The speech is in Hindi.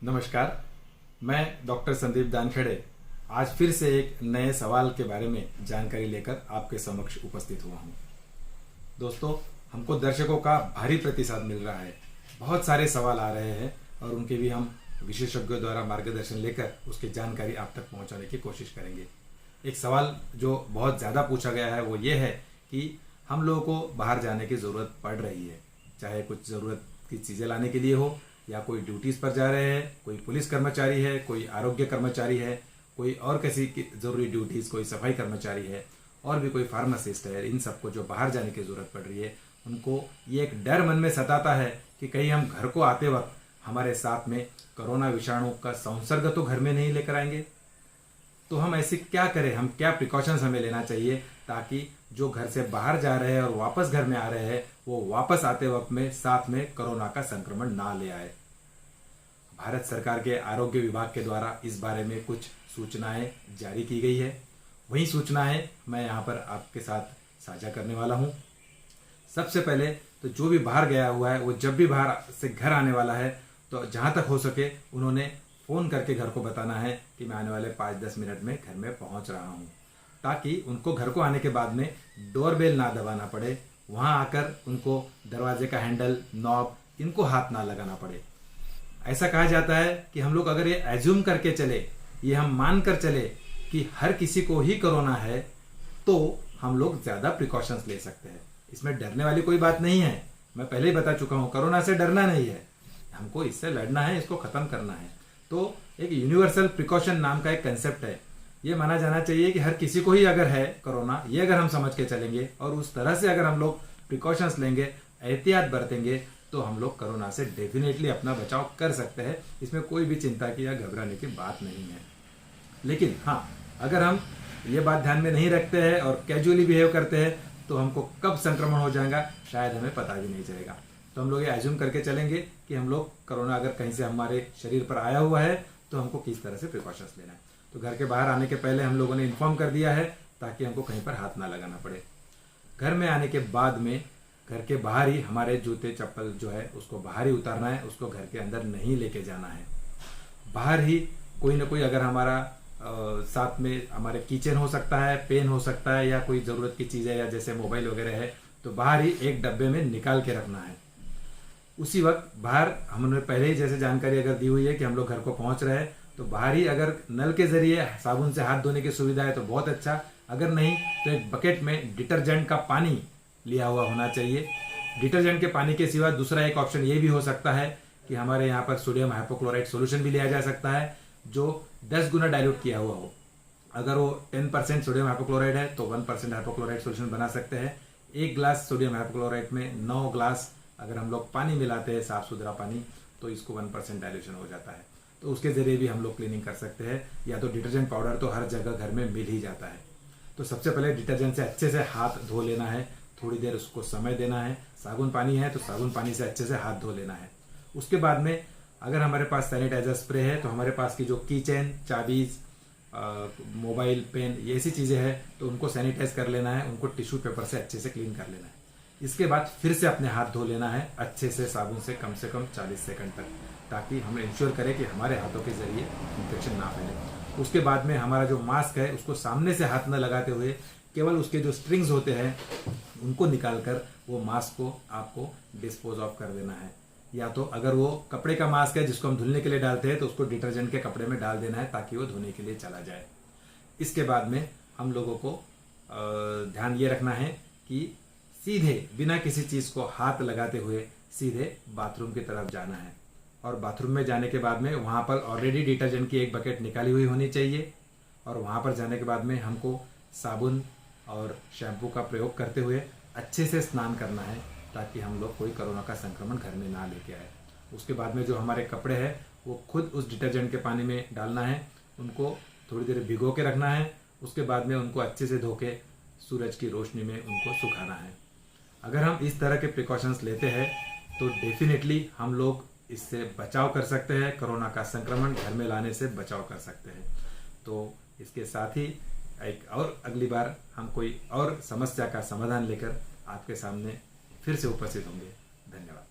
नमस्कार। मैं डॉक्टर संदीप दानखेड़े आज फिर से एक नए सवाल के बारे में जानकारी लेकर आपके समक्ष उपस्थित हुआ हूँ। दोस्तों, हमको दर्शकों का भारी प्रतिसाद मिल रहा है। बहुत सारे सवाल आ रहे हैं और उनके भी हम विशेषज्ञों द्वारा मार्गदर्शन लेकर उसकी जानकारी आप तक पहुँचाने की कोशिश करेंगे। एक सवाल जो बहुत ज़्यादा पूछा गया है वो ये है कि हम लोगों को बाहर जाने की ज़रूरत पड़ रही है, चाहे कुछ ज़रूरत की चीज़ें लाने के लिए हो या कोई ड्यूटीज़ पर जा रहे हैं, कोई पुलिस कर्मचारी है, कोई आरोग्य कर्मचारी है, कोई और किसी की ज़रूरी ड्यूटीज़, कोई सफाई कर्मचारी है और भी कोई फार्मासिस्ट है। इन सबको जो बाहर जाने की ज़रूरत पड़ रही है उनको ये एक डर मन में सताता है कि कहीं हम घर को आते वक्त हमारे साथ में कोरोना विषाणु का संसर्ग तो घर में नहीं लेकर आएंगे। तो हम ऐसे क्या करें, हम क्या प्रिकॉशंस हमें लेना चाहिए ताकि जो घर से बाहर जा रहे हैं और वापस घर में आ रहे हैं वो वापस आते वक्त में साथ में कोरोना का संक्रमण ना ले आए। भारत सरकार के आरोग्य विभाग के द्वारा इस बारे में कुछ सूचनाएं जारी की गई है। वही सूचनाएं मैं यहाँ पर आपके साथ साझा करने वाला हूँ। सबसे पहले तो जो भी बाहर गया हुआ है वो जब भी बाहर से घर आने वाला है तो जहाँ तक हो सके उन्होंने फ़ोन करके घर को बताना है कि मैं आने वाले 5-10 मिनट में घर में पहुँच रहा हूँ, ताकि उनको घर को आने के बाद में डोरबेल ना दबाना पड़े, वहाँ आकर उनको दरवाजे का हैंडल, नॉब इनको हाथ ना लगाना पड़े। ऐसा कहा जाता है कि हम लोग अगर ये एज्यूम करके चले, ये हम मान कर चले कि हर किसी को ही कोरोना है तो हम लोग ज़्यादा प्रिकॉशंस ले सकते हैं। इसमें डरने वाली कोई बात नहीं है। मैं पहले ही बता चुका हूँ, कोरोना से डरना नहीं है, हमको इससे लड़ना है, इसको ख़त्म करना है। तो एक यूनिवर्सल प्रिकॉशन नाम का एक कंसेप्ट है। ये माना जाना चाहिए कि हर किसी को ही अगर है कोरोना, ये अगर हम समझ के चलेंगे और उस तरह से अगर हम लोग प्रिकॉशंस लेंगे, एहतियात बरतेंगे तो हम लोग कोरोना से डेफिनेटली अपना बचाव कर सकते हैं। इसमें कोई भी चिंता की या घबराने की बात नहीं है। लेकिन हाँ, अगर हम ये बात ध्यान में नहीं रखते हैं और कैजुअली बिहेव करते हैं तो हमको कब संक्रमण हो जाएगा शायद हमें पता भी नहीं चलेगा। तो हम लोग ये एज्यूम करके चलेंगे कि हम लोग कोरोना अगर कहीं से हमारे शरीर पर आया हुआ है तो हमको किस तरह से प्रिकॉशंस लेना है। तो घर के बाहर आने के पहले हम लोगों ने इन्फॉर्म कर दिया है ताकि हमको कहीं पर हाथ ना लगाना पड़े। घर में आने के बाद में घर के बाहर ही हमारे जूते चप्पल जो है उसको बाहर ही उतारना है, उसको घर के अंदर नहीं लेके जाना है। बाहर ही कोई ना कोई अगर हमारा साथ में हमारे किचन हो सकता है, पेन हो सकता है या कोई ज़रूरत की चीज़ है या जैसे मोबाइल वगैरह है तो बाहर ही एक डब्बे में निकाल के रखना है। उसी वक्त बाहर हमने पहले ही जैसे जानकारी अगर दी हुई है कि हम लोग घर को पहुंच रहे हैं तो बाहर ही अगर नल के जरिए साबुन से हाथ धोने की सुविधा है तो बहुत अच्छा, अगर नहीं तो एक बकेट में डिटर्जेंट का पानी लिया हुआ होना चाहिए। डिटर्जेंट के पानी के सिवा दूसरा एक ऑप्शन ये भी हो सकता है कि हमारे यहाँ पर सोडियम हाइपोक्लोराइड सोल्यूशन भी लिया जा सकता है जो 10 गुना डाइल्यूट किया हुआ हो। अगर वो 10% सोडियम हाइपोक्लोराइड है तो 1% हाइपोक्लोराइड सोल्यूशन बना सकते हैं। 1 ग्लास सोडियम हाइपोक्लोराइड में 9 ग्लास अगर हम लोग पानी मिलाते हैं, साफ सुथरा पानी, तो इसको 1% डाइल्यूशन हो जाता है। तो उसके जरिए भी हम लोग क्लीनिंग कर सकते हैं। या तो डिटर्जेंट पाउडर तो हर जगह घर में मिल ही जाता है। तो सबसे पहले डिटर्जेंट से अच्छे से हाथ धो लेना है, थोड़ी देर उसको समय देना है। साबुन पानी है तो साबुन पानी से अच्छे से हाथ धो लेना है। उसके बाद में अगर हमारे पास सैनिटाइजर स्प्रे है तो हमारे पास की जो की चेन, चाबीज, मोबाइल, पेन, ये ऐसी चीज़ें हैं तो उनको सैनिटाइज कर लेना है, उनको टिश्यू पेपर से अच्छे से क्लीन कर लेना है। इसके बाद फिर से अपने हाथ धो लेना है अच्छे से साबुन से कम 40 सेकंड तक, ताकि हम इंश्योर करें कि हमारे हाथों के जरिए इन्फेक्शन ना फैले। उसके बाद में हमारा जो मास्क है उसको सामने से हाथ न लगाते हुए केवल उसके जो स्ट्रिंग्स होते हैं उनको निकाल कर वो मास्क को आपको डिस्पोज ऑफ कर देना है। या तो अगर वो कपड़े का मास्क है जिसको हम धुलने के लिए डालते हैं तो उसको डिटर्जेंट के कपड़े में डाल देना है ताकि वो धोने के लिए चला जाए। इसके बाद में हम लोगों को ध्यान ये रखना है कि सीधे बिना किसी चीज़ को हाथ लगाते हुए सीधे बाथरूम की तरफ जाना है। और बाथरूम में जाने के बाद में वहाँ पर ऑलरेडी डिटर्जेंट की एक बकेट निकाली हुई होनी चाहिए। और वहाँ पर जाने के बाद में हमको साबुन और शैम्पू का प्रयोग करते हुए अच्छे से स्नान करना है ताकि हम लोग कोई कोरोना का संक्रमण घर में ना लेके आए। उसके बाद में जो हमारे कपड़े हैं वो खुद उस डिटर्जेंट के पानी में डालना है, उनको थोड़ी देर भिगो के रखना है। उसके बाद में उनको अच्छे से धो के सूरज की रोशनी में उनको सुखाना है। अगर हम इस तरह के प्रिकॉशंस लेते हैं तो डेफिनेटली हम लोग इससे बचाव कर सकते हैं, कोरोना का संक्रमण घर में लाने से बचाव कर सकते हैं। तो इसके साथ ही एक और अगली बार हम कोई और समस्या का समाधान लेकर आपके सामने फिर से उपस्थित होंगे। धन्यवाद।